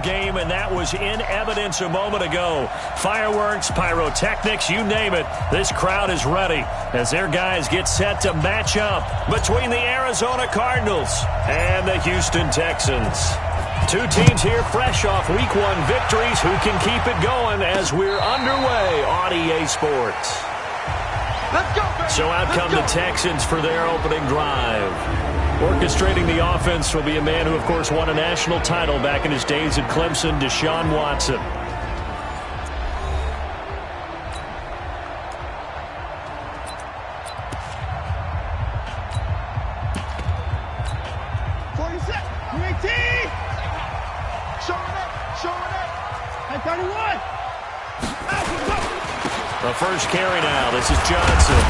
game, and that was in evidence a moment ago. Fireworks, pyrotechnics, you name it. This crowd is ready as their guys get set to match up between the Arizona Cardinals and the Houston Texans. Two teams here fresh off Week 1 victories who can keep it going as we're underway on EA Sports. Let's go, baby. So out come the Texans for their opening drive. Orchestrating the offense will be a man who, of course, won a national title back in his days at Clemson, Deshaun Watson. The first carry now. This is Johnson.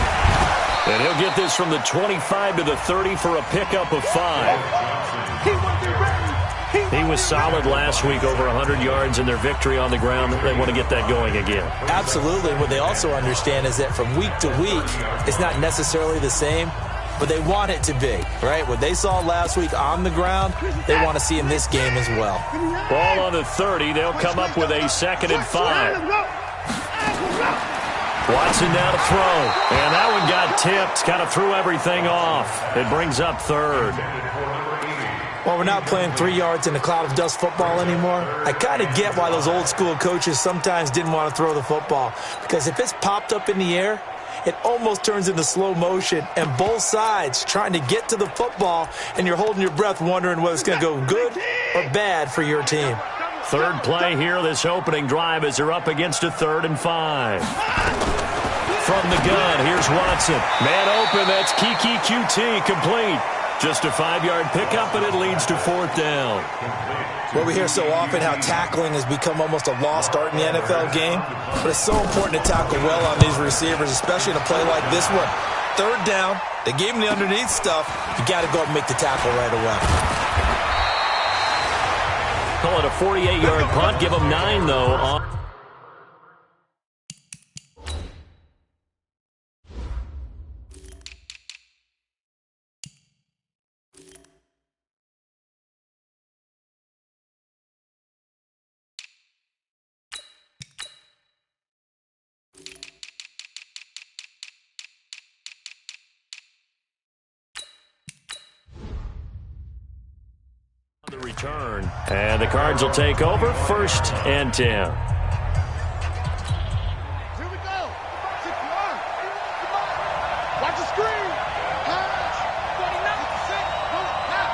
And he'll get this from the 25 to the 30 for a pickup of 5. He was solid last week, over 100 yards in their victory on the ground. They want to get that going again. Absolutely. What they also understand is that from week to week, it's not necessarily the same, but they want it to be, right? What they saw last week on the ground, they want to see in this game as well. Ball on the 30. They'll come up with a 2nd and 5. Watson now to throw. And that one got tipped. Kind of threw everything off. It brings up 3rd. Well, we're not playing 3 yards in a cloud of dust football anymore. I kind of get why those old school coaches sometimes didn't want to throw the football. Because if it's popped up in the air, it almost turns into slow motion. And both sides trying to get to the football, and you're holding your breath wondering whether it's going to go good or bad for your team. Third play here, this opening drive, as they're up against a 3rd and 5. From the gun, here's Watson. Man open, that's Kiki QT, complete. Just a 5-yard pickup, and it leads to 4th down. Well, we hear so often how tackling has become almost a lost art in the NFL game. But it's so important to tackle well on these receivers, especially in a play like this one. 3rd down, they gave him the underneath stuff. You got to go and make the tackle right away. Call it a 48-yard punt. Give them 9, though. The return, and the Cards will take over, 1st and 10. Here we go. 6 yards. Watch the screen. Pass. 49. Move. Now.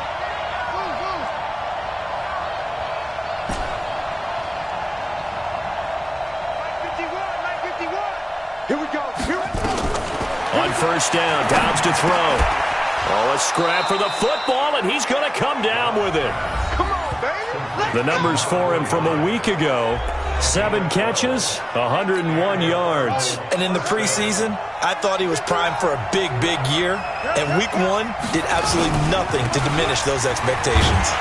Move. 951. Here we go. On 1st down, Downs to throw. Oh, a scrap for the football, and he's going to come down with it. Come on, baby. The numbers for him from a week ago: 7 catches, 101 yards. And in the preseason, I thought he was primed for a big, big year. And week 1 did absolutely nothing to diminish those expectations.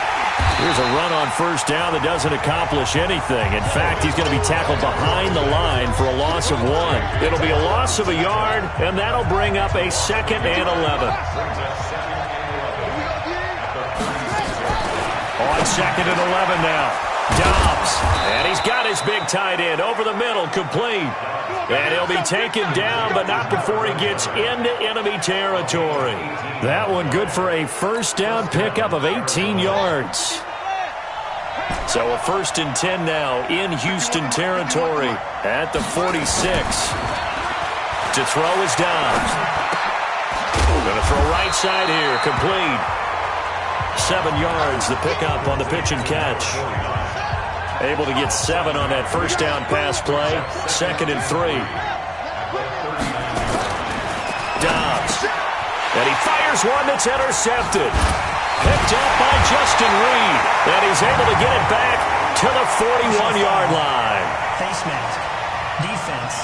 Here's a run on 1st down that doesn't accomplish anything. In fact, he's going to be tackled behind the line for a loss of 1. It'll be a loss of a yard, and that'll bring up a 2nd and 11. On 2nd and 11 now. Dobbs, and he's got his big tight end over the middle, complete. And he'll be taken down, but not before he gets into enemy territory. That one good for a 1st down pickup of 18 yards. So a 1st and 10 now in Houston territory at the 46. To throw is Dobbs. Going to throw right side here, complete. 7 yards, the pickup on the pitch and catch. Able to get 7 on that 1st down pass play. 2nd and 3. Dobbs. And he fires one that's intercepted. Picked up by Justin Reed. And he's able to get it back to the 41-yard line. Face mask. Defense.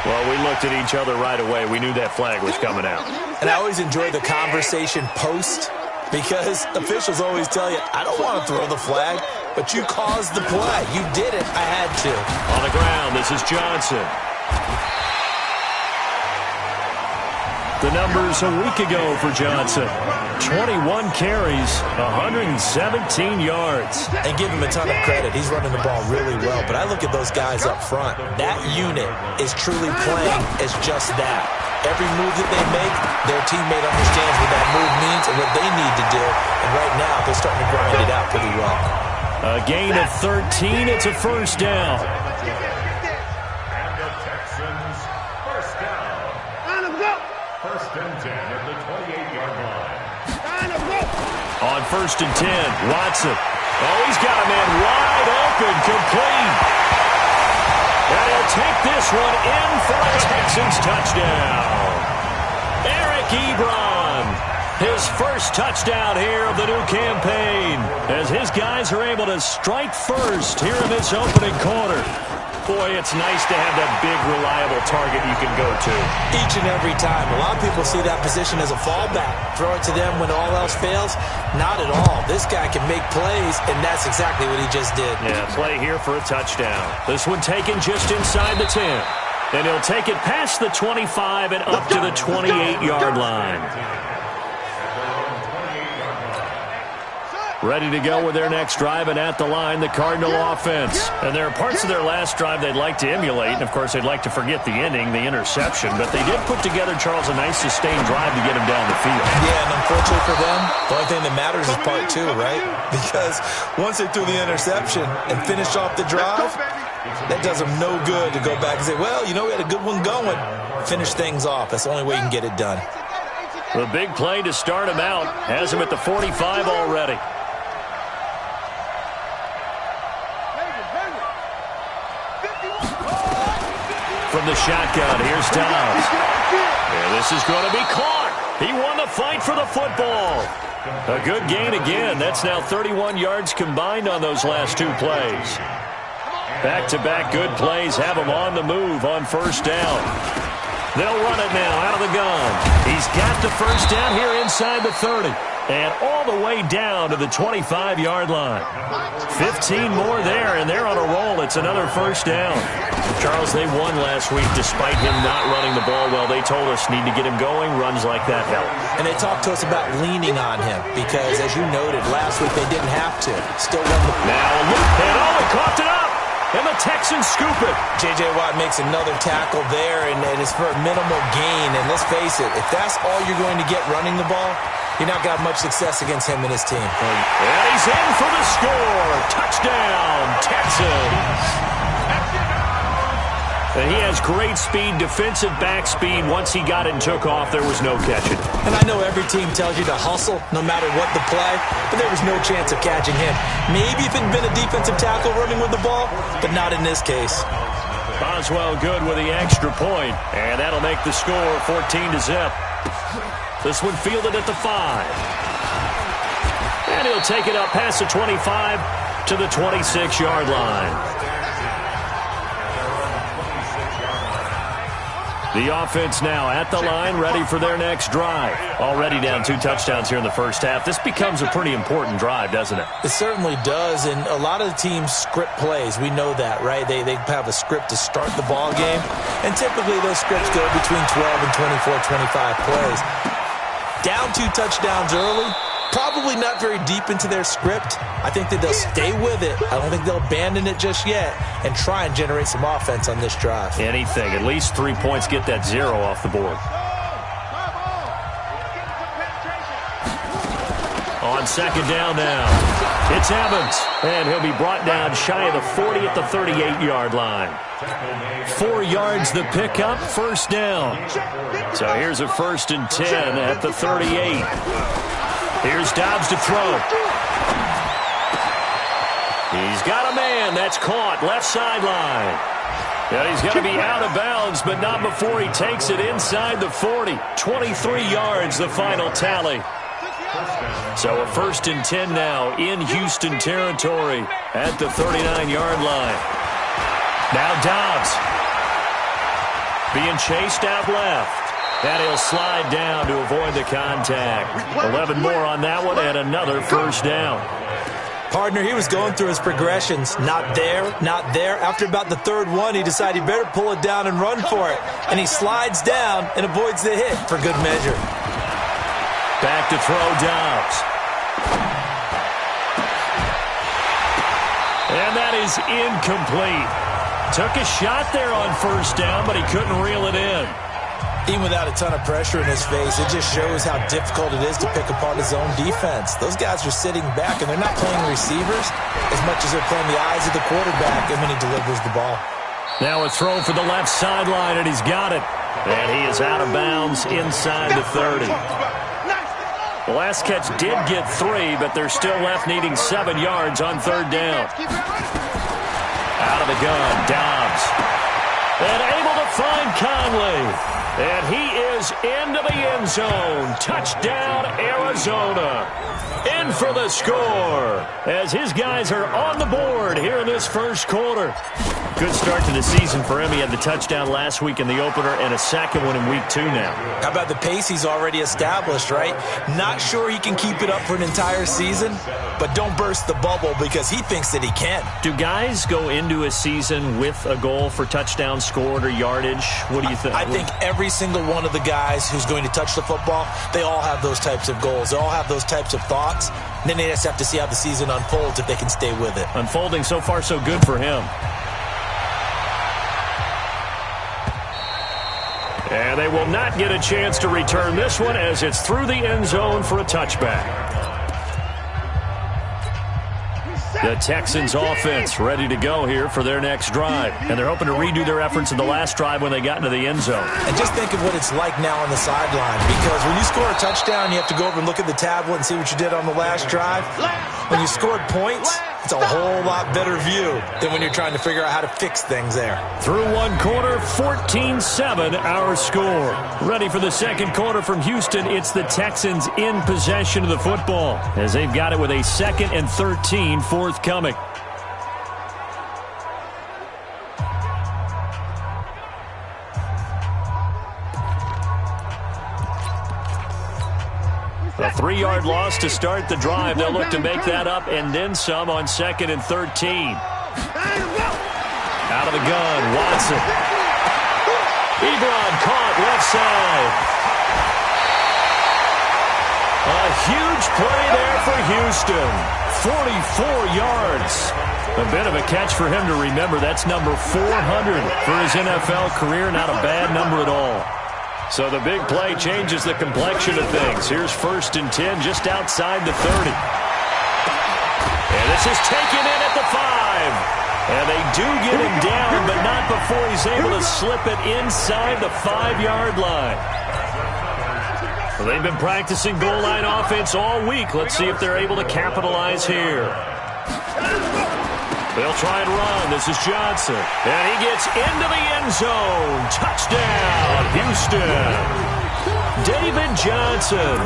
Well, we looked at each other right away. We knew that flag was coming out. And I always enjoy the conversation post, because officials always tell you, I don't want to throw the flag, but you caused the play. You did it. I had to. On the ground, this is Johnson. the numbers a week ago for Johnson. 21 carries, 117 yards. And give him a ton of credit. He's running the ball really well. But I look at those guys up front. That unit is truly playing as just that. Every move that they make, their teammate understands what that move means and what they need to do. And right now, they're starting to grind it out pretty well. A gain of 13. It's a first down. And the Texans first down. First and 10 at the 28-yard line. On first and 10, Watson. Oh, he's got a man wide open, complete. And he'll take this one in for a Texans touchdown. Eric Ebron, his first touchdown here of the new campaign, as his guys are able to strike first here in this opening quarter. Boy, it's nice to have that big, reliable target you can go to. Each and every time. A lot of people see that position as a fallback. Throw it to them when all else fails. Not at all. This guy can make plays, and that's exactly what he just did. Yeah, play here for a touchdown. This one taken just inside the 10. And he'll take it past the 25 and up to the 28-yard line. Ready to go with their next drive, and at the line, the Cardinal offense. And there are parts of their last drive they'd like to emulate. And, of course, they'd like to forget the ending, the interception. But they did put together, Charles, a nice sustained drive to get him down the field. Yeah, and unfortunately for them, the only thing that matters is part two, right? Because once they threw the interception and finished off the drive, that does them no good to go back and say, well, you know, we had a good one going. Finish things off. That's the only way you can get it done. The big play to start him out has him at the 45 already. From the shotgun, here's Dobbs. And this is going to be caught. He won the fight for the football. A good gain again. That's now 31 yards combined on those last two plays. Back-to-back good plays have him on the move on first down. They'll run it now out of the gun. He's got the first down here inside the 30. And all the way down to the 25-yard line. 15 more there, and they're on a roll. It's another first down. Charles, they won last week despite him not running the ball well. They told us need to get him going. Runs like that help. And they talked to us about leaning on him because, as you noted, last week they didn't have to. Still won the... Now a loop, and oh, he coughed it up. And the Texans scoop it. J.J. Watt makes another tackle there, and it's for a minimal gain. And let's face it, if that's all you're going to get running the ball, you're not going to have much success against him and his team. And he's in for the score. Touchdown, Texans. And he has great speed, defensive back speed. Once he got it and took off, there was no catching. And I know every team tells you to hustle no matter what the play, but there was no chance of catching him. Maybe if it had been a defensive tackle running with the ball, but not in this case. Boswell good with the extra point, and that'll make the score 14-0. This one fielded at the 5. And he'll take it up past the 25 to the 26-yard line. The offense now at the line, ready for their next drive. Already down 2 touchdowns here in the first half. This becomes a pretty important drive, doesn't it? It certainly does, and a lot of the teams script plays. We know that, right? They have a script to start the ball game, and typically those scripts go between 12 and 24, 25 plays. Down 2 touchdowns early, probably not very deep into their script. I think that they'll stay with it. I don't think they'll abandon it just yet and try and generate some offense on this drive. Anything. At least 3 points, get that 0 off the board. On second down now, it's Evans, and he'll be brought down shy of the 40 at the 38-yard line. 4 yards the pickup, first down. So here's a 1st and 10 at the 38. Here's Dobbs to throw. He's got a man. That's caught. Left sideline. And he's going to be out of bounds, but not before he takes it inside the 40. 23 yards, the final tally. So a 1st and 10 now in Houston territory at the 39-yard line. Now Dobbs being chased out left. And he'll slide down to avoid the contact. 11 more on that one and another first down. Partner, he was going through his progressions. Not there, not there. After about the third one, he decided he better pull it down and run for it. And he slides down and avoids the hit for good measure. Back to throw, Dobbs. And that is incomplete. Took a shot there on first down, but he couldn't reel it in. Even without a ton of pressure in his face, it just shows how difficult it is to pick apart his own defense. Those guys are sitting back, and they're not playing receivers as much as they're playing the eyes of the quarterback and when he delivers the ball. Now a throw for the left sideline, and he's got it. And he is out of bounds inside the 30. The last catch did get 3, but they're still left needing 7 yards on third down. Out of the gun, Dobbs. And able to find Conley. And he is into the end zone. Touchdown, Arizona. In for the score as his guys are on the board here in this first quarter. Good start to the season for him. He had the touchdown last week in the opener and a second one in week 2 now. How about the pace he's already established, right? Not sure he can keep it up for an entire season, but don't burst the bubble because he thinks that he can. Do guys go into a season with a goal for touchdown scored or yardage? What do you think? I think every single one of the guys who's going to touch the football, they all have those types of goals. They all have those types of thoughts. And then they just have to see how the season unfolds if they can stay with it. Unfolding so far so good for him. And they will not get a chance to return this one as it's through the end zone for a touchback. The Texans offense ready to go here for their next drive. And they're hoping to redo their efforts in the last drive when they got into the end zone. And just think of what it's like now on the sideline. Because when you score a touchdown, you have to go over and look at the tablet and see what you did on the last drive. When you scored points, it's a whole lot better view than when you're trying to figure out how to fix things there. Through one quarter, 14-7 our score. Ready for the second quarter from Houston. It's the Texans in possession of the football as they've got it with a 2nd and 13 forthcoming. A 3-yard loss to start the drive. They'll look to make that up and then some on 2nd and 13. Out of the gun, Watson. Ebron caught left side. A huge play there for Houston. 44 yards. A bit of a catch for him to remember. That's number 400 for his NFL career. Not a bad number at all. So the big play changes the complexion of things. Here's 1st and 10 just outside the 30. And this is taken in at the 5. And they do get him down, but not before he's able to slip it inside the 5-yard line. Well, they've been practicing goal line offense all week. Let's see if they're able to capitalize here. They'll try and run. This is Johnson. And he gets into the end zone. Touchdown, Houston. David Johnson,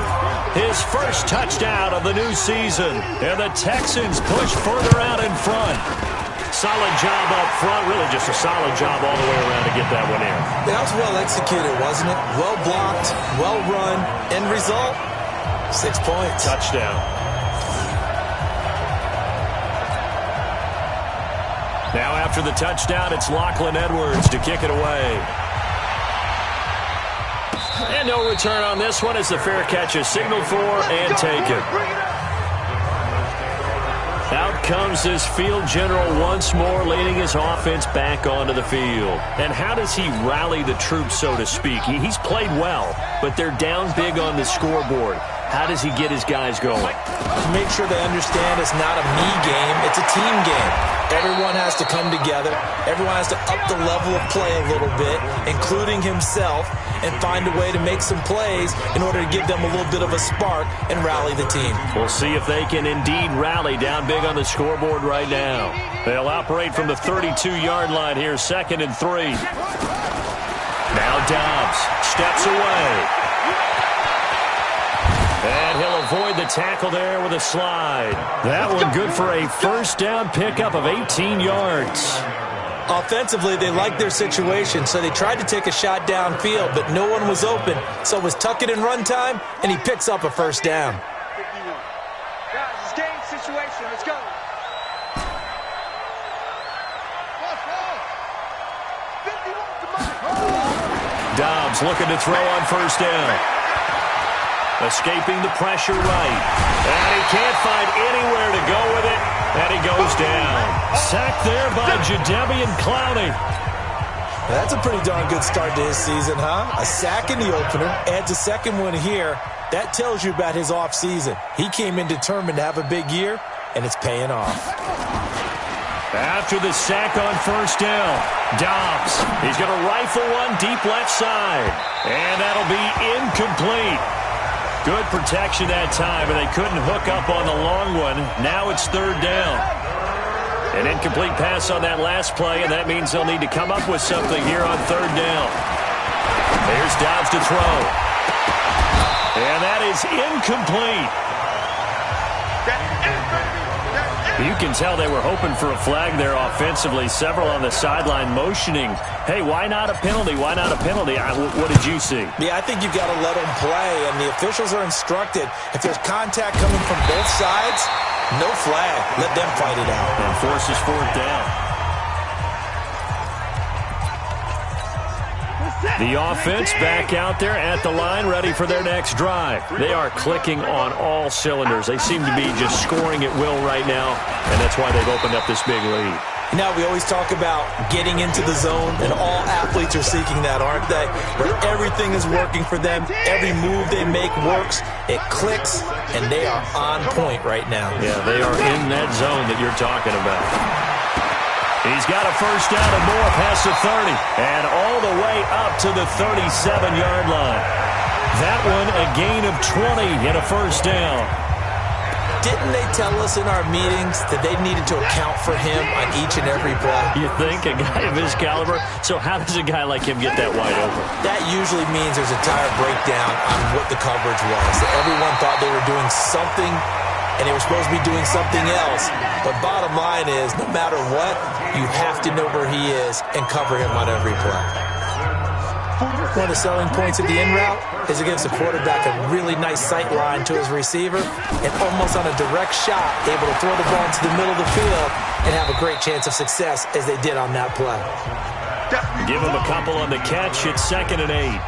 his first touchdown of the new season. And the Texans push further out in front. Solid job up front. Really just a solid job all the way around to get that one in. That was well executed, wasn't it? Well blocked, well run. End result, 6 points. Touchdown. Now after the touchdown, it's Lachlan Edwards to kick it away. And no return on this one as the fair catch is signaled for and taken. Out comes this field general once more, leading his offense back onto the field. And how does he rally the troops, so to speak? He's played well, but they're down big on the scoreboard. How does he get his guys going? Make sure they understand it's not a me game, it's a team game. Everyone has to come together. Everyone has to up the level of play a little bit, including himself, and find a way to make some plays in order to give them a little bit of a spark and rally the team. We'll see if they can indeed rally down big on the scoreboard right now. They'll operate from the 32-yard line here, 2nd and 3. Now Dobbs steps away. And he'll avoid the tackle there with a slide. That one good for a first down pickup of 18 yards. Offensively, they liked their situation, so they tried to take a shot downfield, but no one was open. So it was tuck it in run time, and he picks up a first down. Guys, this game's situation. Let's go. Dobbs looking to throw on first down. Escaping the pressure right. And he can't find anywhere to go with it. And he goes down. Sacked there by Jadeveon Clowney. That's a pretty darn good start to his season, huh? A sack in the opener, adds a second one here. That tells you about his offseason. He came in determined to have a big year, and it's paying off. After the sack on first down, Dobbs. He's going to rifle one deep left side. And that'll be incomplete. Good protection that time, and they couldn't hook up on the long one. Now it's third down. An incomplete pass on that last play, and that means they'll need to come up with something here on third down. There's Dobbs to throw. And that is incomplete. You can tell they were hoping for a flag there offensively. Several on the sideline motioning, hey, why not a penalty? Why not a penalty? What did you see? Yeah, I think you've got to let them play, and the officials are instructed. If there's contact coming from both sides, no flag. Let them fight it out. And forces fourth down. The offense back out there at the line, ready for their next drive. They are clicking on all cylinders. They seem to be just scoring at will right now, and that's why they've opened up this big lead. Now, we always talk about getting into the zone, and all athletes are seeking that, aren't they? Where everything is working for them, every move they make works, it clicks, and they are on point right now. Yeah, they are in that zone that you're talking about. He's got a first down and more past the 30, and all the way up to the 37-yard line. That one a gain of 20 and a first down. Didn't they tell us in our meetings that they needed to account for him on each and every play? You think? A guy of his caliber? So how does a guy like him get that wide open? That usually means there's a tire breakdown on what the coverage was. That everyone thought they were doing something, and they were supposed to be doing something else. But bottom line is, no matter what, you have to know where he is and cover him on every play. One of the selling points of the in route is it gives the quarterback a really nice sight line to his receiver and almost on a direct shot able to throw the ball into the middle of the field and have a great chance of success as they did on that play. Give him a couple on the catch. It's 2nd and 8.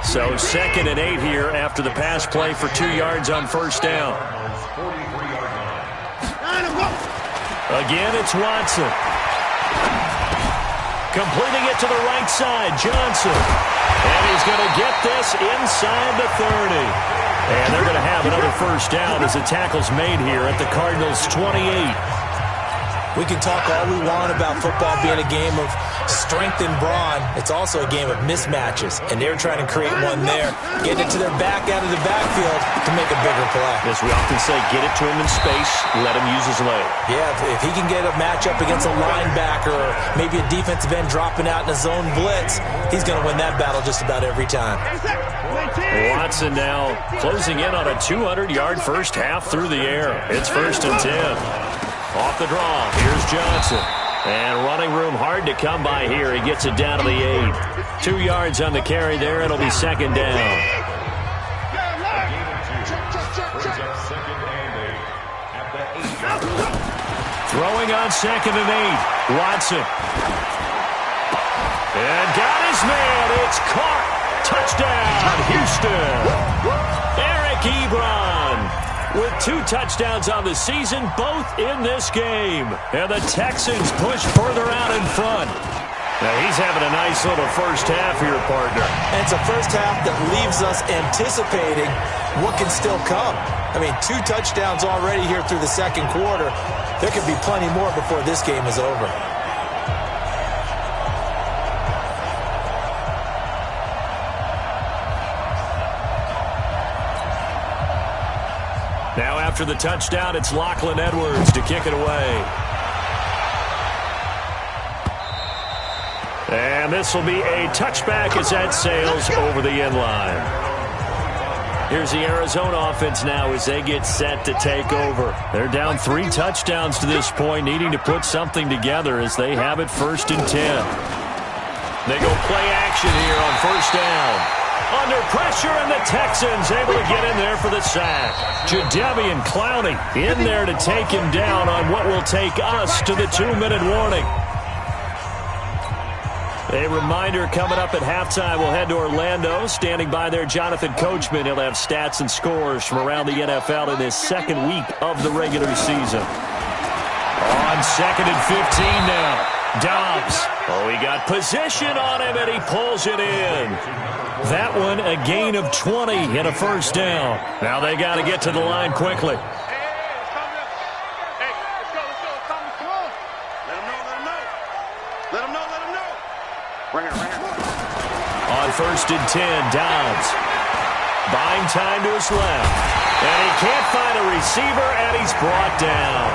So 2nd and 8 here after the pass play for 2 yards on first down. Again, it's Watson. Completing it to the right side, Johnson. And he's going to get this inside the 30. And they're going to have another first down as the tackle's made here at the Cardinals' 28. We can talk all we want about football being a game of strength and brawn. It's also a game of mismatches, and they're trying to create one there, get it to their back out of the backfield to make a bigger play. As we often say, get it to him in space, let him use his leg. Yeah, if he can get a matchup against a linebacker or maybe a defensive end dropping out in a zone blitz, he's going to win that battle just about every time. Watson now closing in on a 200-yard first half through the air. It's 1st and 10. Off the draw, here's Johnson. And running room hard to come by here. He gets it down to the 8. 2 yards on the carry there. It'll be 2nd down. Throwing on 2nd and 8. Watson. And got his man. It's caught. Touchdown, Houston. Eric Ebron with 2 touchdowns on the season, both in this game. And the Texans push further out in front. Now he's having a nice little first half here, partner. And it's a first half that leaves us anticipating what can still come. I mean, 2 touchdowns already here through the second quarter. There could be plenty more before this game is over. Now after the touchdown, it's Lachlan Edwards to kick it away. And this will be a touchback as that sails over the end line. Here's the Arizona offense now as they get set to take over. They're down 3 touchdowns to this point, needing to put something together as they have it 1st and 10. They go play action here on first down. Under pressure, and the Texans able to get in there for the sack. Jadeveon Clowney in there to take him down on what will take us to the 2-minute warning. A reminder coming up at halftime, we'll head to Orlando. Standing by there, Jonathan Coachman. He'll have stats and scores from around the NFL in his second week of the regular season. On 2nd and 15 now. Dobbs. Oh, he got position on him, and he pulls it in. That one, a gain of 20 and a first down. Now they got to get to the line quickly. On 1st and 10, Dobbs. Buying time to his left. And he can't find a receiver, and he's brought down.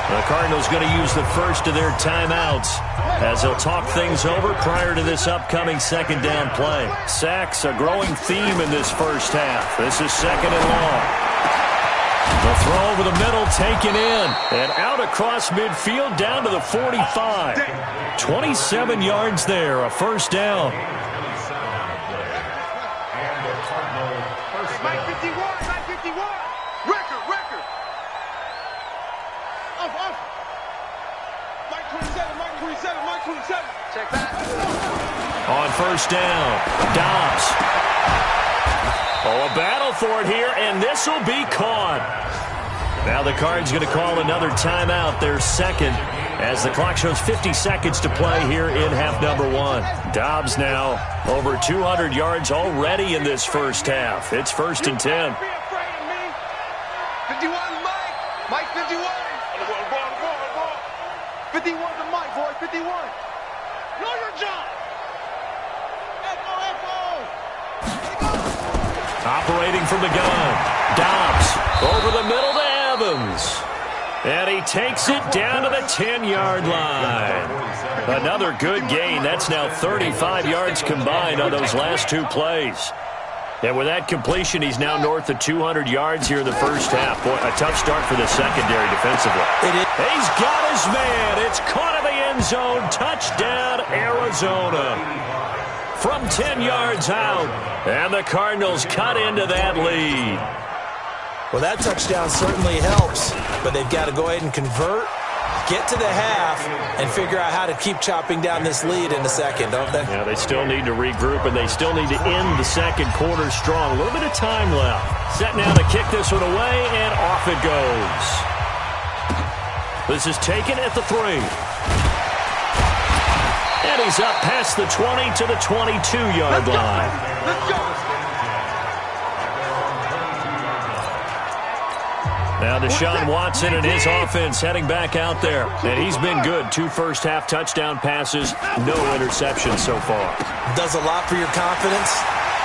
The Cardinals going to use the first of their timeouts as they'll talk things over prior to this upcoming second down play. Sacks, a growing theme in this first half. This is 2nd and long. The throw over the middle taken in and out across midfield down to the 45. 27 yards there, a first down. Mike 51, Mike 51. Record. Off. Mike 27, Mike 27, Mike 27. Check that. On 1st down, Dobbs. Oh, a battle for it here, and this will be caught. Now the Cards going to call another timeout, their second, as the clock shows 50 seconds to play here in half number 1. Dobbs now over 200 yards already in this first half. It's 1st and 10. 51, Mike 51. 51 to Mike, boy, 51. Know your job. F-O. Operating from the gun. Dobbs over the middle to Evans. And he takes it down to the 10-yard line. Another good gain. That's now 35 yards combined on those last two plays. And with that completion, he's now north of 200 yards here in the first half. Boy, a tough start for the secondary defensively. He's got his man. It's caught in the end zone. Touchdown, Arizona. From 10 yards out. And the Cardinals cut into that lead. Well, that touchdown certainly helps, but they've got to go ahead and convert, get to the half, and figure out how to keep chopping down this lead in the second, don't they? Yeah, they still need to regroup, and they still need to end the second quarter strong. A little bit of time left. Set now to kick this one away, and off it goes. This is taken at the 3. And he's up past the 20 to the 22-yard line. Let's go. Now Deshaun Watson and his offense heading back out there. And he's been good. 2 first-half touchdown passes, no interceptions so far. Does a lot for your confidence.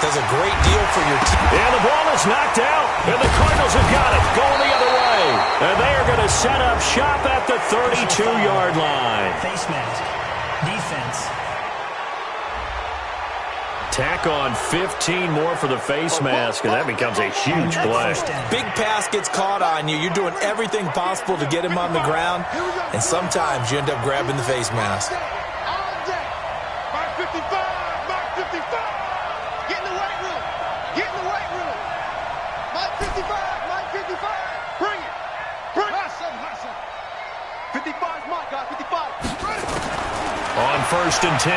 Does a great deal for your team. And the ball is knocked out. And the Cardinals have got it. Going the other way. And they are going to set up shop at the 32-yard line. Face mask. Defense. Tack on 15 more for the face mask, and that becomes a huge play. Big pass gets caught on you. You're doing everything possible to get him on the ground, and sometimes you end up grabbing the face mask. All day. Mark 55, Mark 55. Get in the weight room. Get in the weight room. Mark 55, Mark 55. Bring it. Bring it. Hustle. 55's Mike, guys. 55. On 1st and 10,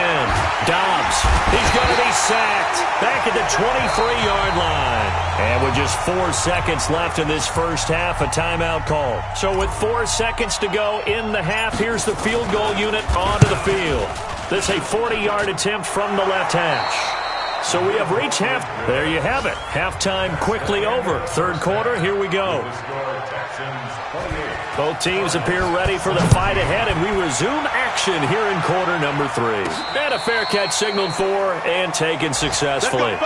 Dobbs. He's going to be sacked back at the 23-yard line. And with just 4 seconds left in this first half, a timeout call. So with 4 seconds to go in the half, here's the field goal unit onto the field. This a 40-yard attempt from the left hash. So we have reached half. There you have it. Halftime quickly over. Third quarter, here we go. Both teams appear ready for the fight ahead, and we resume action here in quarter number 3. And a fair catch signaled for and taken successfully.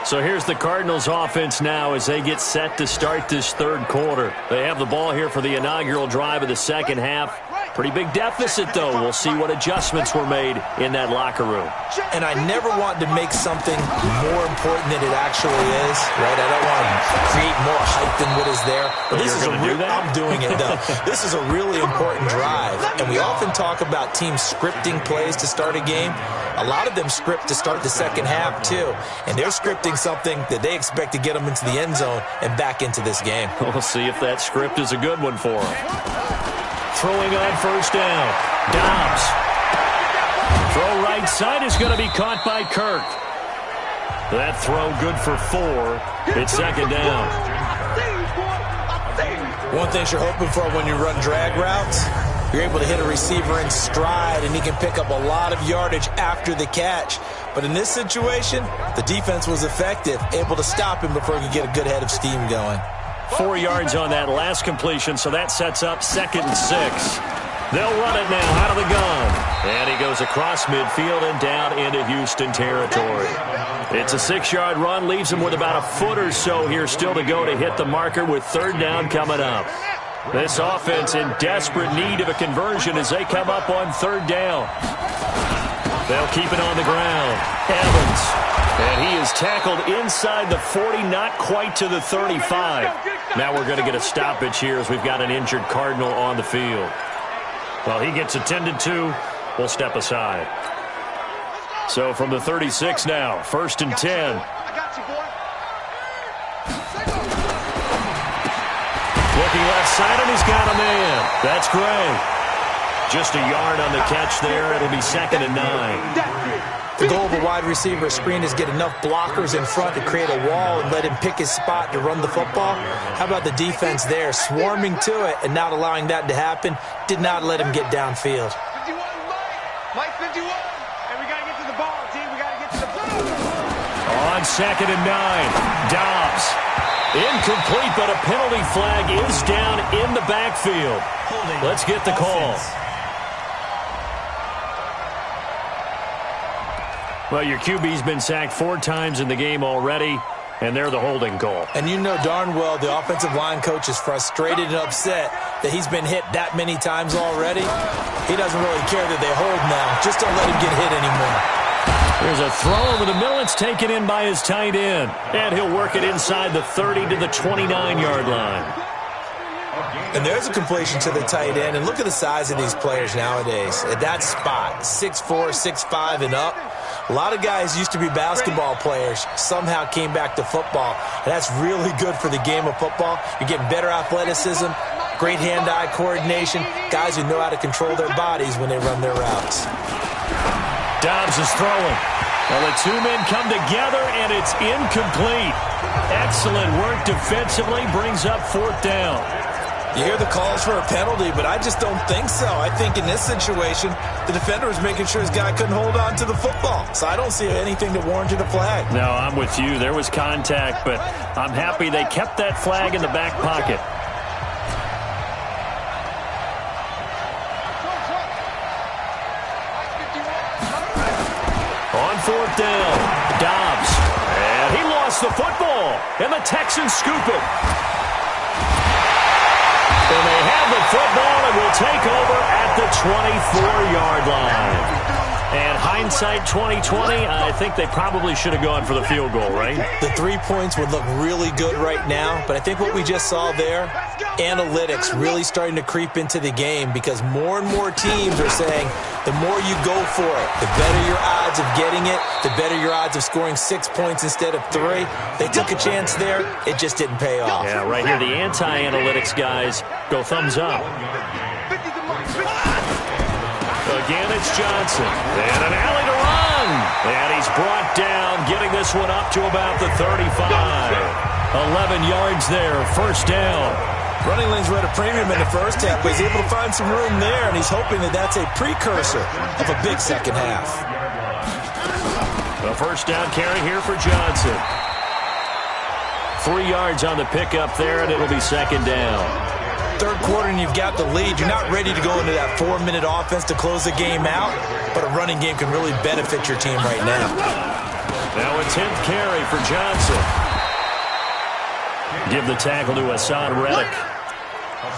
So here's the Cardinals offense now as they get set to start this third quarter. They have the ball here for the inaugural drive of the second half. Pretty big deficit, though. We'll see what adjustments were made in that locker room. And I never want to make something more important than it actually is, right? I don't want to create more hype than what is there. But this is I'm doing it, though. This is a really important drive. And we often talk about teams scripting plays to start a game. A lot of them script to start the second half, too. And they're scripting something that they expect to get them into the end zone and back into this game. We'll see if that script is a good one for them. Throwing on first down. Dobbs. Throw right side is going to be caught by Kirk. That throw good for 4. It's second down. One thing you're hoping for when you run drag routes, you're able to hit a receiver in stride, and he can pick up a lot of yardage after the catch. But in this situation, the defense was effective, able to stop him before he could get a good head of steam going. 4 yards on that last completion, so that sets up 2nd and 6. They'll run it now out of the gun. And he goes across midfield and down into Houston territory. It's a 6-yard run, leaves him with about a foot or so here still to go to hit the marker with 3rd down coming up. This offense in desperate need of a conversion as they come up on 3rd down. They'll keep it on the ground. Evans. And he is tackled inside the 40, not quite to the 35. Now we're going to get a stoppage here as we've got an injured Cardinal on the field. Well, he gets attended to. We'll step aside. So from the 36 now, 1st and 10. Looking left side, and he's got a man. That's Gray. Just a yard on the catch there. It'll be 2nd and 9. The goal of a wide receiver screen is get enough blockers in front to create a wall and let him pick his spot to run the football. How about the defense there, swarming to it and not allowing that to happen? Did not let him get downfield. 51, Mike 51. And we got to get to the ball, team. We got to get to the ball. On 2nd and 9, Dobbs. Incomplete, but a penalty flag is down in the backfield. Let's get the call. Well, your QB's been sacked 4 times in the game already, and they're the holding call. And you know darn well the offensive line coach is frustrated and upset that he's been hit that many times already. He doesn't really care that they hold now. Just don't let him get hit anymore. There's a throw over the middle. It's taken in by his tight end. And he'll work it inside the 30 to the 29-yard line. And there's a completion to the tight end. And look at the size of these players nowadays. At that spot, 6'4", 6'5", and up. A lot of guys used to be basketball players, somehow came back to football. And that's really good for the game of football. You're getting better athleticism, great hand-eye coordination, guys who know how to control their bodies when they run their routes. Dobbs is throwing. Well, the 2 men come together, and it's incomplete. Excellent work defensively, brings up 4th down. You hear the calls for a penalty, but I just don't think so. I think in this situation, the defender was making sure his guy couldn't hold on to the football. So I don't see anything that warranted a flag. No, I'm with you. There was contact, but I'm happy they kept that flag in the back pocket. On 4th down, Dobbs. And he lost the football, and the Texans scoop it. And they have the football and will take over at the 24-yard line. And hindsight 2020, I think they probably should have gone for the field goal, right? The 3 points would look really good right now, but I think what we just saw there, analytics really starting to creep into the game because more and more teams are saying the more you go for it, the better your odds of getting it, the better your odds of scoring 6 points instead of 3. They took a chance there. It just didn't pay off. Yeah, right here, the anti-analytics guys go thumbs up. Again, it's Johnson. And an alley to run. And he's brought down, getting this one up to about the 35. 11 yards there, 1st down. Running lanes were at a premium in the first half, but he's able to find some room there, and he's hoping that that's a precursor of a big second half. A 1st down carry here for Johnson. 3 yards on the pickup there, and it'll be 2nd down. 3rd quarter and you've got the lead. You're not ready to go into that 4-minute offense to close the game out, but a running game can really benefit your team right now. Now a 10th carry for Johnson. Give the tackle to Hassan Reddick.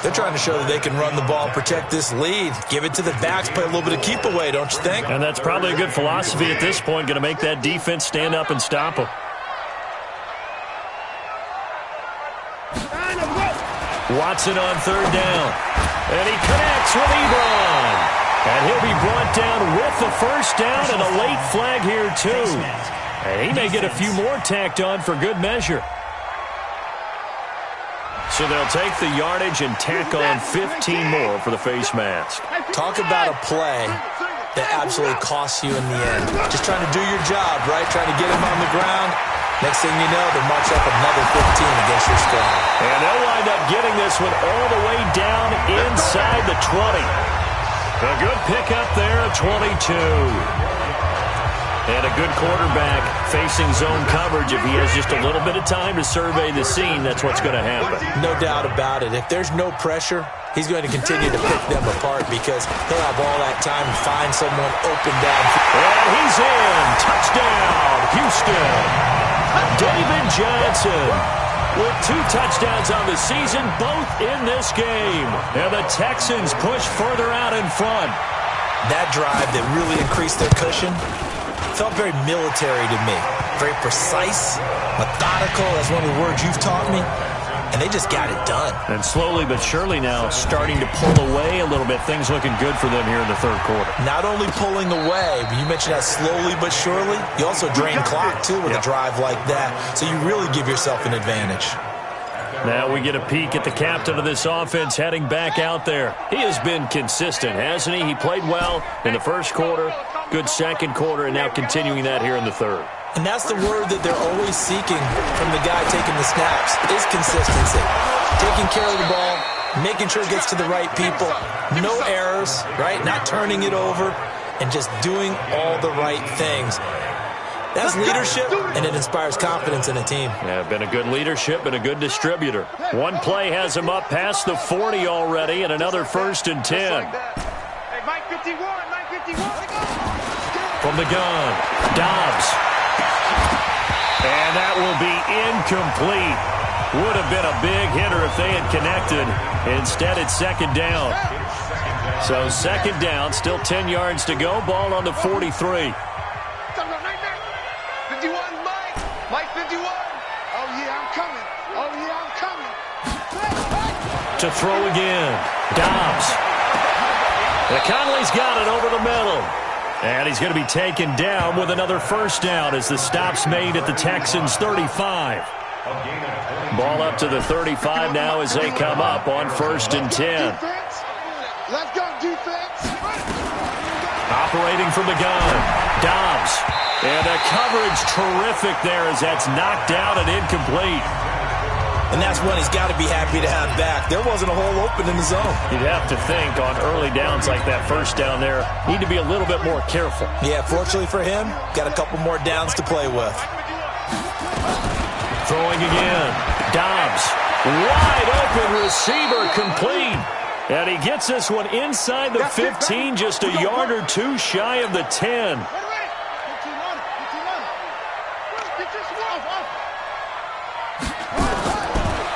They're trying to show that they can run the ball, protect this lead, give it to the backs, play a little bit of keep away, don't you think? And that's probably a good philosophy at this point, going to make that defense stand up and stop them. Watson on third down. And he connects with Ebron. And he'll be brought down with the first down and a late flag here, too. And he may get a few more tacked on for good measure. So they'll take the yardage and tack on 15 more for the face mask. Talk about a play that absolutely costs you in the end. Just trying to do your job, right? Trying to get him on the ground. Next thing you know, they'll march up another 15 against your squad. And they'll wind up getting this one all the way down inside the 20. A good pickup there at 22. And a good quarterback facing zone coverage. If he has just a little bit of time to survey the scene, that's what's going to happen. No doubt about it. If there's no pressure, he's going to continue to pick them apart because he'll have all that time to find someone open down. And he's in. Touchdown, Houston. David Johnson with 2 touchdowns on the season, both in this game. And the Texans push further out in front. That drive that really increased their cushion felt very military to me. Very precise, methodical. That's one of the words you've taught me. And they just got it done. And slowly but surely now starting to pull away a little bit. Things looking good for them here in the third quarter. Not only pulling away, but you mentioned that slowly but surely. You also drain clock, too, with a drive like that. So you really give yourself an advantage. Now we get a peek at the captain of this offense heading back out there. He has been consistent, hasn't he? He played well in the first quarter, good second quarter, and now continuing that here in the third. And that's the word that they're always seeking from the guy taking the snaps, is consistency. Taking care of the ball, making sure it gets to the right people, no errors, right? Not turning it over, and just doing all the right things. That's leadership, and it inspires confidence in a team. Yeah, been a good leadership and a good distributor. One play has him up past the 40 already, and another 1st and 10. Hey, Mike 51, Mike 51. From the gun, Dobbs. And that will be incomplete. Would have been a big hitter if they had connected. Instead, it's second down. So second down, still 10 yards to go. Ball on the 43. 51, Mike. Mike 51. Oh, yeah, I'm coming. Oh, yeah, I'm coming. To throw again. Dobbs. And Conley's got it over the middle. And he's going to be taken down with another first down as the stop's made at the Texans' 35. Ball up to the 35 now as they come up on 1st and 10. Let's go, defense. Operating from the gun. Dobbs. And the coverage terrific there as that's knocked out and incomplete. And that's one he's got to be happy to have back. There wasn't a hole open in the zone. You'd have to think on early downs like that first down there, need to be a little bit more careful. Yeah, fortunately for him, got a couple more downs to play with. Throwing again. Dobbs. Wide open receiver complete. And he gets this one inside the 15, just a yard or two shy of the 10.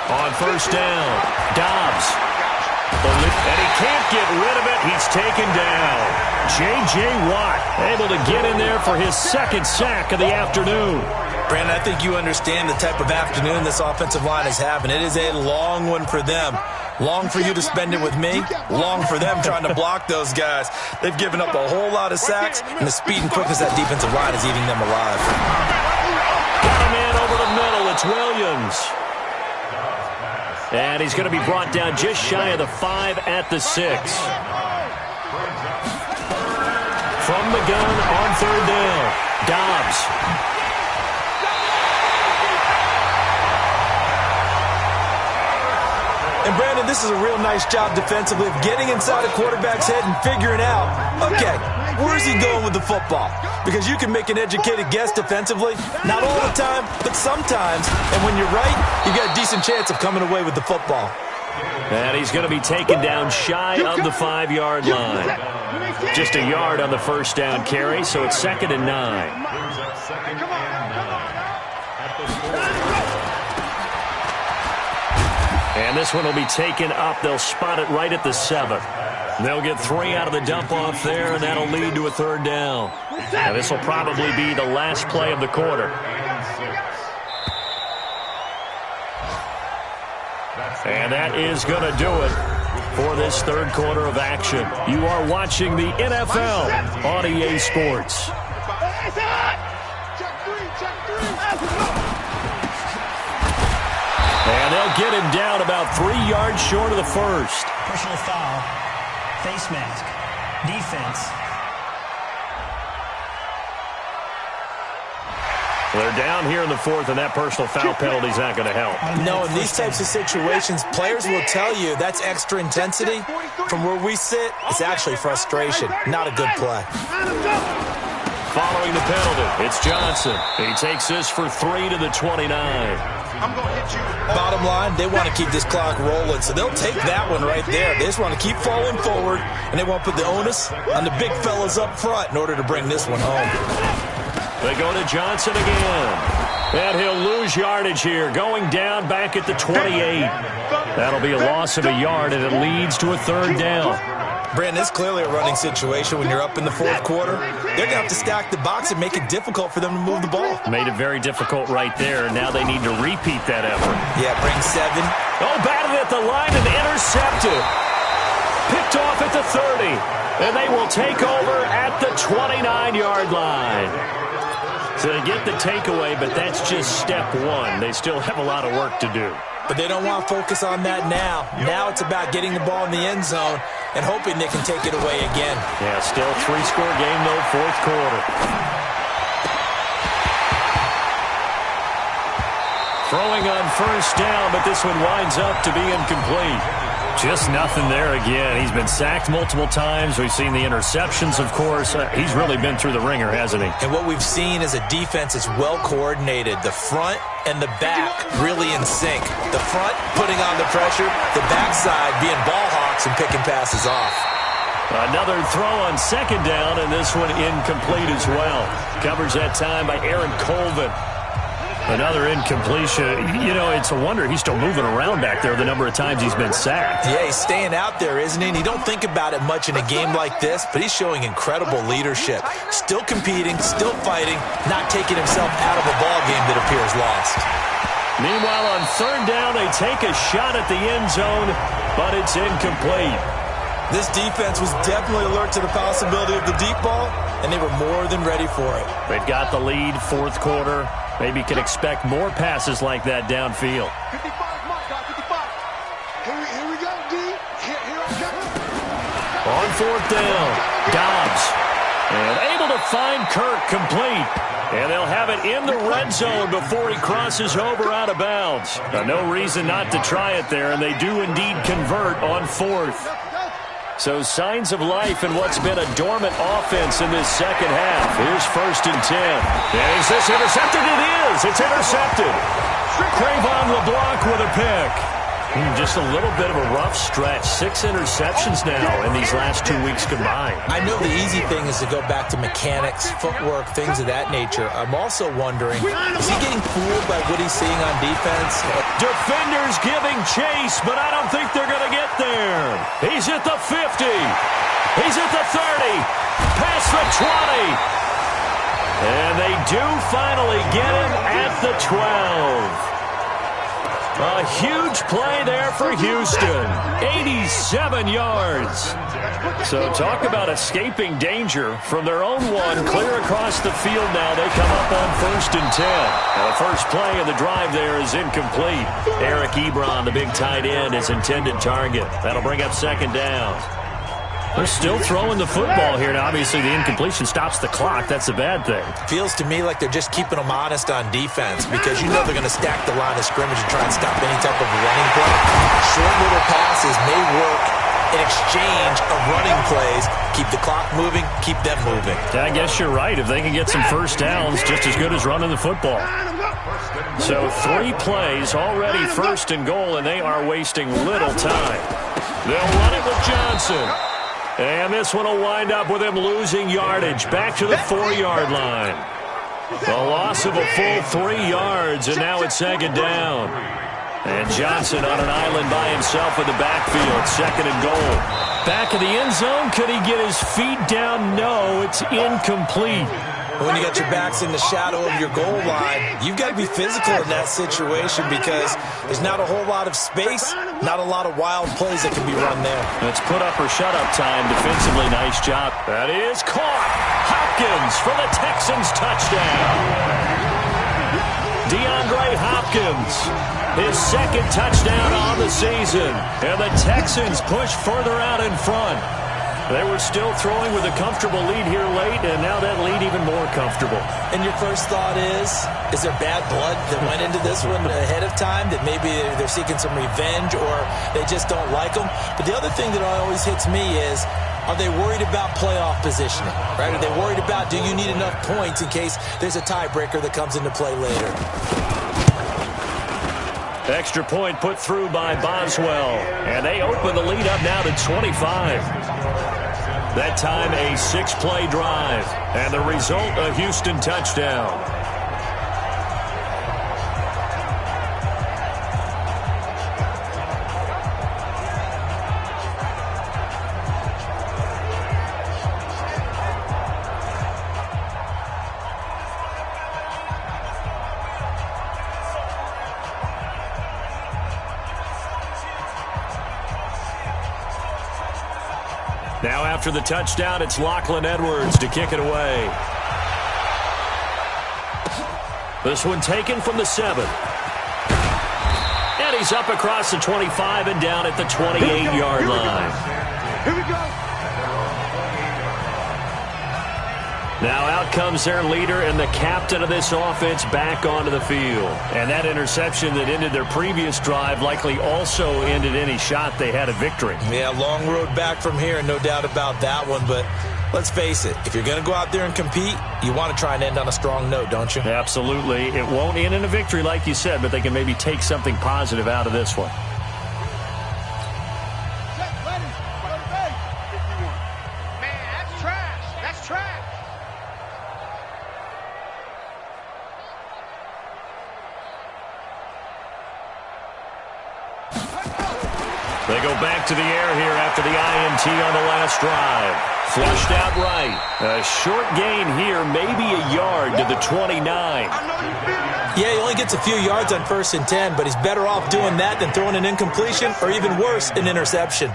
On first down, Dobbs. And he can't get rid of it. He's taken down. J.J. Watt able to get in there for his second sack of the afternoon. Brandon, I think you understand the type of afternoon this offensive line is having. It is a long one for them. Long for you to spend it with me. Long for them trying to block those guys. They've given up a whole lot of sacks, and the speed and quickness of that defensive line is eating them alive. Got a man over the middle. It's Williams. And he's going to be brought down just shy of the 5 at the 6. From the gun on third down, Dobbs. And Brandon, this is a real nice job defensively of getting inside a quarterback's head and figuring out, okay, where's he going with the football? Because you can make an educated guess defensively, not all the time, but sometimes. And when you're right, you've got a decent chance of coming away with the football. And he's going to be taken down shy of the 5-yard line. Just a yard on the first down carry, so it's 2nd and 9. And this one will be taken up. They'll spot it right at the 7. They'll get 3 out of the dump-off there, and that'll lead to a 3rd down. Now, this will probably be the last play of the quarter. And that is going to do it for this 3rd quarter of action. You are watching the NFL on EA Sports. And they'll get him down about 3 yards short of the first. Personal foul. Face mask. Defense. They're down here in the 4th, and that personal foul penalty is not going to help. No, in these types of situations, players will tell you that's extra intensity. From where we sit, it's actually frustration. Not a good play. Following the penalty, it's Johnson. He takes this for 3 to the 29. I'm going to hit you. Bottom line, they want to keep this clock rolling, so they'll take that one right there. They just want to keep falling forward, and they want to put the onus on the big fellas up front in order to bring this one home. They go to Johnson again. And he'll lose yardage here, going down back at the 28. That'll be a loss of a yard, and it leads to a 3rd down. Brandon, it's clearly a running situation when you're up in the 4th quarter. They're going to have to stack the box and make it difficult for them to move the ball. Made it very difficult right there, and now they need to repeat that effort. Yeah, bring 7. Oh, batted at the line and intercepted. Picked off at the 30, and they will take over at the 29-yard line. So they get the takeaway, but that's just step 1. They still have a lot of work to do. But they don't want to focus on that now. Now it's about getting the ball in the end zone and hoping they can take it away again. Yeah, still 3-score game, though, 4th quarter. Throwing on 1st down, but this one winds up to be incomplete. Just nothing there again. He's been sacked multiple times. We've seen the interceptions, of course. He's really been through the ringer, hasn't he? And what we've seen is a defense that's well coordinated. The front and the back really in sync. The front putting on the pressure, the backside being ball hawks and picking passes off. Another throw on 2nd down, and this one incomplete as well. Covers that time by Aaron Colvin. Another incompletion. You know, it's a wonder he's still moving around back there the number of times he's been sacked. Yeah, he's staying out there, isn't he? And you don't think about it much in a game like this, but he's showing incredible leadership. Still competing, still fighting, not taking himself out of a ball game that appears lost. Meanwhile, on 3rd down, they take a shot at the end zone, but it's incomplete. This defense was definitely alert to the possibility of the deep ball, and they were more than ready for it. They've got the lead, 4th quarter. Maybe can expect more passes like that downfield. 55, my God, 55. Here we go, D. Here I go. On 4th down, Dobbs. And able to find Kirk complete. And they'll have it in the red zone before he crosses over out of bounds. No reason not to try it there, and they do indeed convert on 4th. So signs of life in what's been a dormant offense in this 2nd half. Here's 1st and 10. And is this intercepted? It is. It's intercepted. Crayvon LeBlanc with a pick. Just a little bit of a rough stretch. 6 interceptions now in these last 2 weeks combined. I know the easy thing is to go back to mechanics, footwork, things of that nature. I'm also wondering, is he getting fooled by what he's seeing on defense? Defenders giving chase, but I don't think they're going to get there. He's at the 50. He's at the 30. Past the 20. And they do finally get him at the 12. A huge play there for Houston. 87 yards. So talk about escaping danger from their own one. Clear across the field now. They come up on 1st and 10. Now the first play of the drive there is incomplete. Eric Ebron, the big tight end, is intended target. That'll bring up 2nd down. They're still throwing the football here. Now, obviously, the incompletion stops the clock. That's a bad thing. Feels to me like they're just keeping them honest on defense because you know they're going to stack the line of scrimmage and try and stop any type of running play. Short little passes may work in exchange of running plays. Keep the clock moving, keep them moving. I guess you're right. If they can get some first downs, just as good as running the football. So 3 plays already 1st and goal, and they are wasting little time. They'll run it with Johnson. And this one will wind up with him losing yardage back to the 4-yard line. A loss of a full 3 yards, and now it's 2nd down. And Johnson on an island by himself in the backfield. 2nd and goal. Back of the end zone. Could he get his feet down? No, it's incomplete. When you got your backs in the shadow of your goal line, you've got to be physical in that situation because there's not a whole lot of space, not a lot of wild plays that can be run there. It's put up or shut up time. Defensively, nice job. That is caught. Hopkins for the Texans touchdown. DeAndre Hopkins, his 2nd touchdown on the season. And the Texans push further out in front. They were still throwing with a comfortable lead here late, and now that lead even more comfortable. And your first thought is there bad blood that went into this one ahead of time, that maybe they're seeking some revenge or they just don't like them? But the other thing that always hits me is, are they worried about playoff positioning? Right? Are they worried about, do you need enough points in case there's a tiebreaker that comes into play later? Extra point put through by Boswell. And they open the lead up now to 25. That time a 6-play drive. And the result, a Houston touchdown. Now after the touchdown, it's Lachlan Edwards to kick it away. This one taken from the 7. And he's up across the 25 and down at the 28-yard line. Here we go. Now out comes their leader and the captain of this offense back onto the field. And that interception that ended their previous drive likely also ended any shot they had at victory. Yeah, long road back from here, no doubt about that one. But let's face it, if you're going to go out there and compete, you want to try and end on a strong note, don't you? Absolutely. It won't end in a victory like you said, but they can maybe take something positive out of this one. They go back to the air here after the INT on the last drive. Flushed out right. A short gain here, maybe a yard to the 29. Yeah, he only gets a few yards on 1st and 10, but he's better off doing that than throwing an incompletion or even worse, an interception.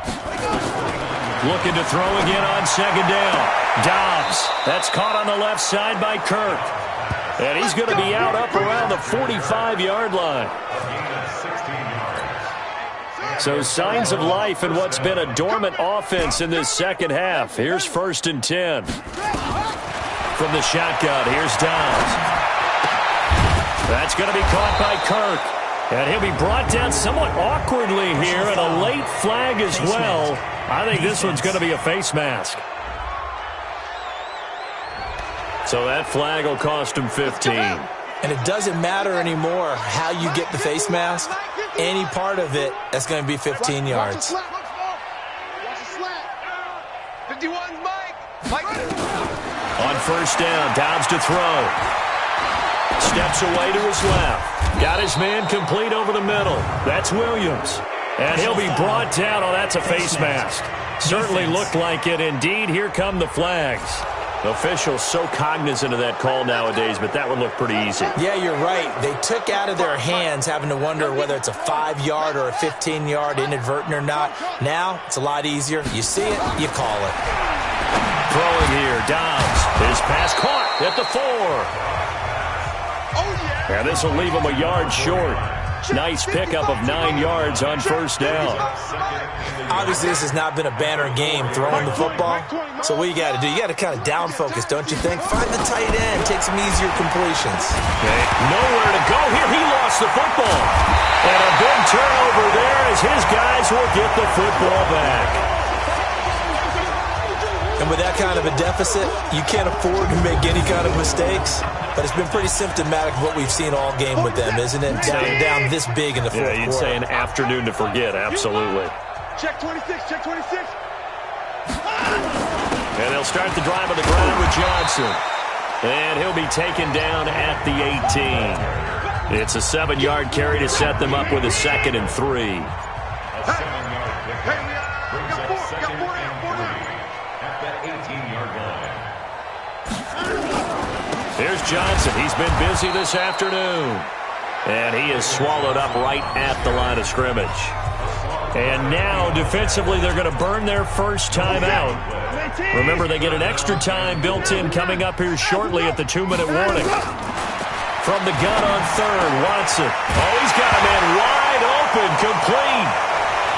Looking to throw again on 2nd down. Dobbs. That's caught on the left side by Kirk. And he's going to be out up around the 45-yard line. So signs of life in what's been a dormant offense in this second half. Here's 1st and 10. From the shotgun, here's Dobbs. That's going to be caught by Kirk. And he'll be brought down somewhat awkwardly here, and a late flag as well. I think this one's going to be a face mask. So that flag will cost him 15. And it doesn't matter anymore how you get the face mask. Any part of it, that's going to be 15 yards. Watch the slant. 51, Mike. On 1st down, Dobbs to throw. Steps away to his left. Got his man complete over the middle. That's Williams. And he'll be brought down. Oh, that's a face mask. Certainly looked like it. Indeed, here come the flags. Officials so cognizant of that call nowadays, but that would look pretty easy. Yeah, you're right. They took out of their hands having to wonder whether it's a 5-yard or a 15-yard, inadvertent or not. Now, it's a lot easier. You see it, you call it. Throwing here, Dobbs. His pass caught at the 4. And this will leave him a yard short. Nice pickup of 9 yards on 1st down. Obviously, this has not been a banner game throwing the football. So what you got to do, you got to kind of down focus, don't you think? Find the tight end, take some easier completions. Okay. Nowhere to go here. He lost the football. And a big turnover there as his guys will get the football back. And with that kind of a deficit, you can't afford to make any kind of mistakes. But it's been pretty symptomatic of what we've seen all game with them, isn't it? Down this big in the fourth quarter. Yeah, you'd say an afternoon to forget, absolutely. Check 26, check 26. And they'll start the drive on the ground with Johnson. And he'll be taken down at the 18. It's a 7-yard carry to set them up with a 2nd and 3. A 7-yard pickup brings up 2nd and 3 at the 18-yard line. Here's Johnson. He's been busy this afternoon. And he is swallowed up right at the line of scrimmage. And now, defensively, they're going to burn their first time out. Remember, they get an extra time built in coming up here shortly at the 2-minute warning. From the gun on 3rd, Watson. Oh, he's got a man wide open, complete.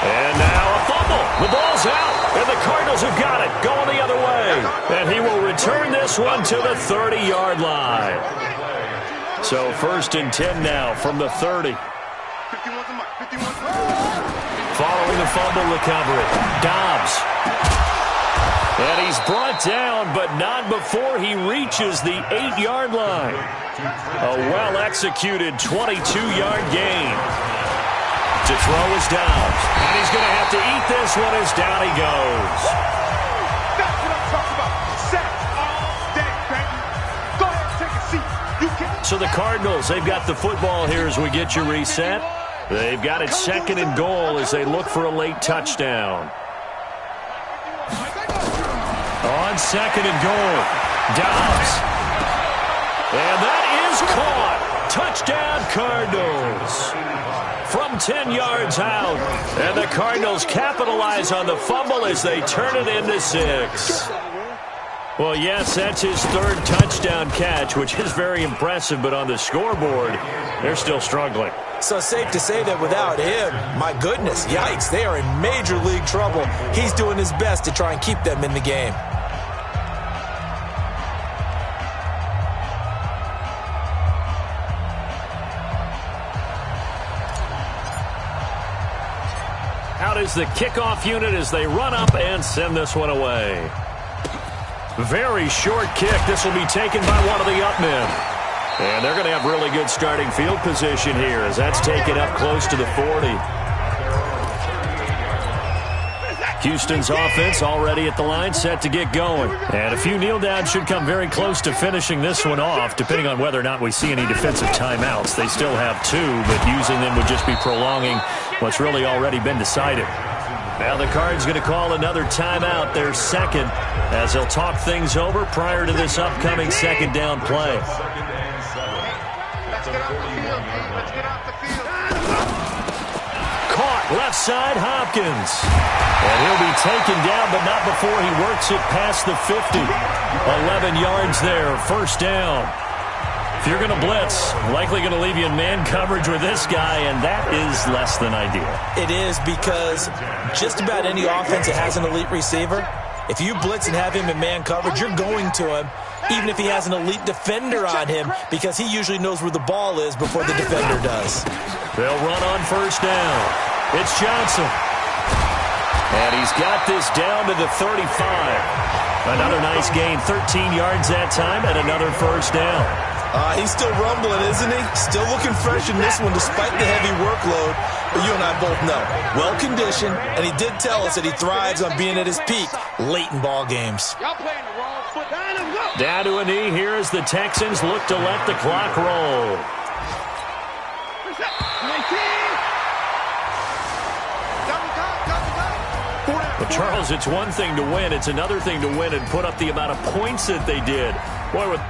And now a fumble. The ball's out, and the Cardinals have got it, going the other way. And he will return this one to the 30-yard line. So 1st and 10 now from the 30. Following the fumble recovery, Dobbs. And he's brought down, but not before he reaches the 8-yard line. A well-executed 22-yard gain. To throw is Dobbs. And he's going to have to eat this one as down he goes. That's what I'm talking about. Sacks all day, baby. Go ahead and take a seat. You can. So the Cardinals, they've got the football here as we get you reset. They've got it 2nd and goal as they look for a late touchdown. On 2nd and goal, Dobbs. And that is caught. Touchdown, Cardinals. From 10 yards out. And the Cardinals capitalize on the fumble as they turn it into 6. Well, yes, that's his 3rd touchdown catch, which is very impressive, but on the scoreboard, they're still struggling. So safe to say that without him, my goodness, yikes, they are in major league trouble. He's doing his best to try and keep them in the game. Out is the kickoff unit as they run up and send this one away. Very short kick. This will be taken by one of the up men. And they're going to have really good starting field position here as that's taken up close to the 40. Houston's offense already at the line, set to get going. And a few kneel downs should come very close to finishing this one off, depending on whether or not we see any defensive timeouts. They still have 2, but using them would just be prolonging what's really already been decided. Now the Cards going to call another timeout, their 2nd, as they'll talk things over prior to this upcoming 2nd down play. Let's get off the field, man. Let's get off the field. Caught left side, Hopkins. And he'll be taken down, but not before he works it past the 50. 11 yards there, 1st down. If you're going to blitz, likely going to leave you in man coverage with this guy, and that is less than ideal. It is, because just about any offense that has an elite receiver, if you blitz and have him in man coverage, you're going to him, even if he has an elite defender on him, because he usually knows where the ball is before the defender does. They'll run on 1st down. It's Johnson. And he's got this down to the 35. Another nice gain, 13 yards that time, and another 1st down. He's still rumbling, isn't he? Still looking fresh in this one despite the heavy workload. But you and I both know, well-conditioned, and he did tell us that he thrives on being at his peak late in ball games. Y'all playing the wrong foot. Down to a knee here as the Texans look to let the clock roll. But Charles, it's one thing to win. It's another thing to win and put up the amount of points that they did. Boy, with